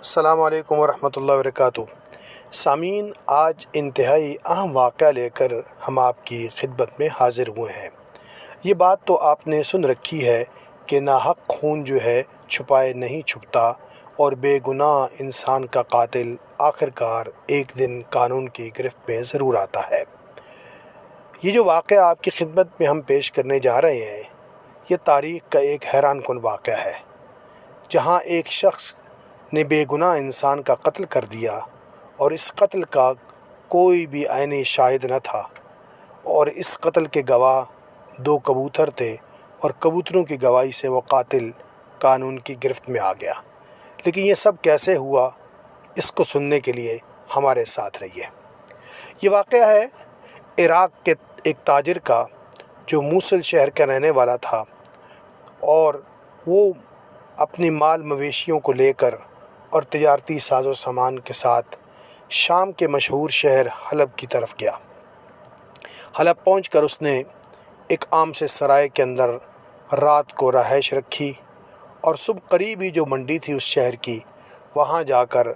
السلام علیکم ورحمۃ اللہ وبرکاتہ۔ سامعین، آج انتہائی اہم واقعہ لے کر ہم آپ کی خدمت میں حاضر ہوئے ہیں۔ یہ بات تو آپ نے سن رکھی ہے کہ ناحق خون جو ہے چھپائے نہیں چھپتا، اور بے گناہ انسان کا قاتل آخرکار ایک دن قانون کی گرفت میں ضرور آتا ہے۔ یہ جو واقعہ آپ کی خدمت میں ہم پیش کرنے جا رہے ہیں، یہ تاریخ کا ایک حیران کن واقعہ ہے، جہاں ایک شخص نے بے گناہ انسان کا قتل کر دیا، اور اس قتل کا کوئی بھی عینی شاہد نہ تھا، اور اس قتل کے گواہ 2 کبوتر تھے، اور کبوتروں کی گواہی سے وہ قاتل قانون کی گرفت میں آ گیا۔ لیکن یہ سب کیسے ہوا، اس کو سننے کے لیے ہمارے ساتھ رہیے۔ یہ واقعہ ہے عراق کے ایک تاجر کا، جو موصل شہر کا رہنے والا تھا، اور وہ اپنی مال مویشیوں کو لے کر اور تجارتی ساز و سامان کے ساتھ شام کے مشہور شہر حلب کی طرف گیا۔ حلب پہنچ کر اس نے ایک عام سے سرائے کے اندر رات کو رہائش رکھی، اور صبح قریب ہی جو منڈی تھی اس شہر کی، وہاں جا کر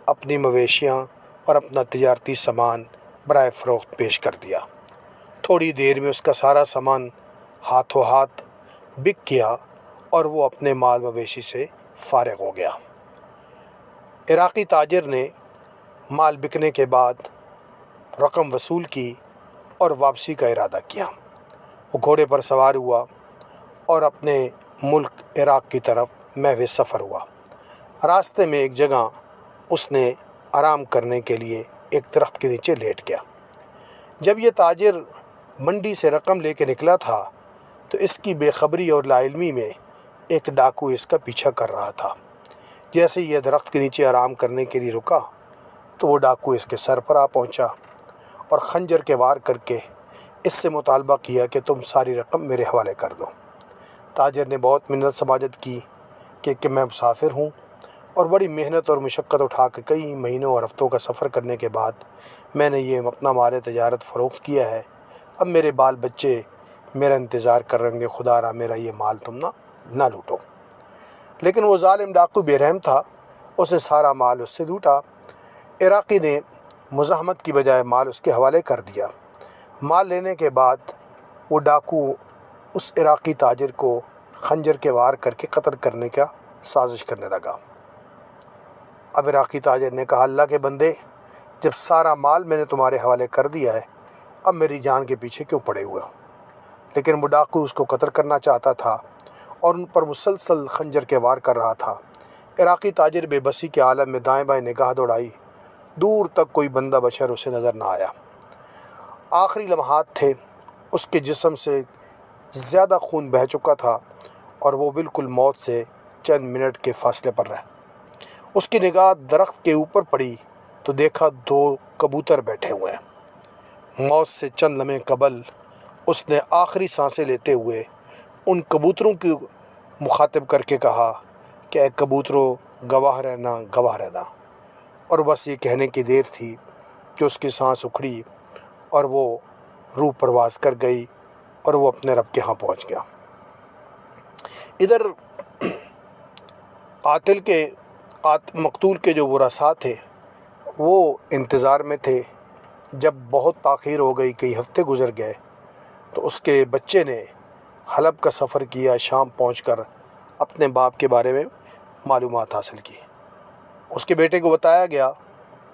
اپنی مویشیاں اور اپنا تجارتی سامان برائے فروخت پیش کر دیا۔ تھوڑی دیر میں اس کا سارا سامان ہاتھوں ہاتھ بک گیا، اور وہ اپنے مال مویشی سے فارغ ہو گیا۔ عراقی تاجر نے مال بکنے کے بعد رقم وصول کی اور واپسی کا ارادہ کیا۔ وہ گھوڑے پر سوار ہوا اور اپنے ملک عراق کی طرف محو سفر ہوا۔ راستے میں ایک جگہ اس نے آرام کرنے کے لیے ایک درخت کے نیچے لیٹ گیا۔ جب یہ تاجر منڈی سے رقم لے کے نکلا تھا، تو اس کی بے خبری اور لا علمی میں ایک ڈاکو اس کا پیچھا کر رہا تھا۔ جیسے یہ درخت کے نیچے آرام کرنے کے لیے رکا، تو وہ ڈاکو اس کے سر پر آ پہنچا، اور خنجر کے وار کر کے اس سے مطالبہ کیا کہ تم ساری رقم میرے حوالے کر دو۔ تاجر نے بہت منت سماجت کی کہ میں مسافر ہوں، اور بڑی محنت اور مشقت اٹھا کے کئی مہینوں اور ہفتوں کا سفر کرنے کے بعد میں نے یہ اپنا مال تجارت فروخت کیا ہے۔ اب میرے بال بچے میرا انتظار کر رہے ہیں، خدا را میرا یہ مال تم نہ لوٹو۔ لیکن وہ ظالم ڈاکو بے رحم تھا، اسے سارا مال اس سے لوٹا۔ عراقی نے مزاحمت کی بجائے مال اس کے حوالے کر دیا۔ مال لینے کے بعد وہ ڈاکو اس عراقی تاجر کو خنجر کے وار کر کے قتل کرنے کا سازش کرنے لگا۔ اب عراقی تاجر نے کہا، اللہ کے بندے، جب سارا مال میں نے تمہارے حوالے کر دیا ہے، اب میری جان کے پیچھے کیوں پڑے ہوئے ہو؟ لیکن وہ ڈاکو اس کو قتل کرنا چاہتا تھا، اور ان پر مسلسل خنجر کے وار کر رہا تھا۔ عراقی تاجر بے بسی کے عالم میں دائیں بائیں نگاہ دوڑائی، دور تک کوئی بندہ بشر اسے نظر نہ آیا۔ آخری لمحات تھے، اس کے جسم سے زیادہ خون بہہ چکا تھا، اور وہ بالکل موت سے چند منٹ کے فاصلے پر رہا۔ اس کی نگاہ درخت کے اوپر پڑی تو دیکھا 2 کبوتر بیٹھے ہوئے ہیں۔ موت سے چند لمحے قبل اس نے آخری سانسیں لیتے ہوئے ان کبوتروں کی مخاطب کر کے کہا کہ اے کبوتروں، گواہ رہنا، گواہ رہنا۔ اور بس یہ کہنے کی دیر تھی کہ اس کی سانس اکھڑی، اور وہ روح پرواز کر گئی، اور وہ اپنے رب کے ہاں پہنچ گیا۔ ادھر مقتول کے جو ورثاء تھے، وہ انتظار میں تھے۔ جب بہت تاخیر ہو گئی، کئی ہفتے گزر گئے، تو اس کے بچے نے حلب کا سفر کیا۔ شام پہنچ کر اپنے باپ کے بارے میں معلومات حاصل کی۔ اس کے بیٹے کو بتایا گیا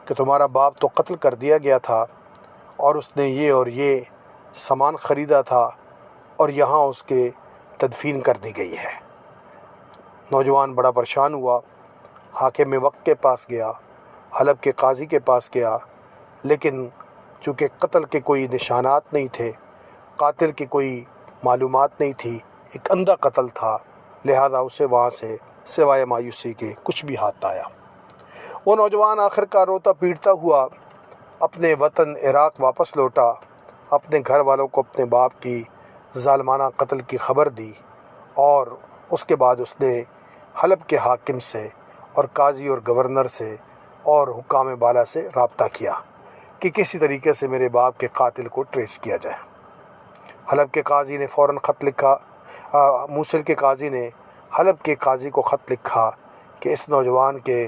کہ تمہارا باپ تو قتل کر دیا گیا تھا، اور اس نے یہ اور یہ سامان خریدا تھا، اور یہاں اس کے تدفین کر دی گئی ہے۔ نوجوان بڑا پریشان ہوا، حاکم وقت کے پاس گیا، حلب کے قاضی کے پاس گیا، لیکن چونکہ قتل کے کوئی نشانات نہیں تھے، قاتل کی کوئی معلومات نہیں تھی، ایک اندھا قتل تھا، لہذا اسے وہاں سے سوائے مایوسی کے کچھ بھی ہاتھ نہ آیا۔ وہ نوجوان آخر کار روتا پیٹتا ہوا اپنے وطن عراق واپس لوٹا، اپنے گھر والوں کو اپنے باپ کی ظالمانہ قتل کی خبر دی، اور اس کے بعد اس نے حلب کے حاکم سے اور قاضی اور گورنر سے اور حکام بالا سے رابطہ کیا کہ کسی طریقے سے میرے باپ کے قاتل کو ٹریس کیا جائے۔ حلب کے قاضی نے فوراً خط لکھا، موصل کے قاضی نے حلب کے قاضی کو خط لکھا کہ اس نوجوان کے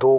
2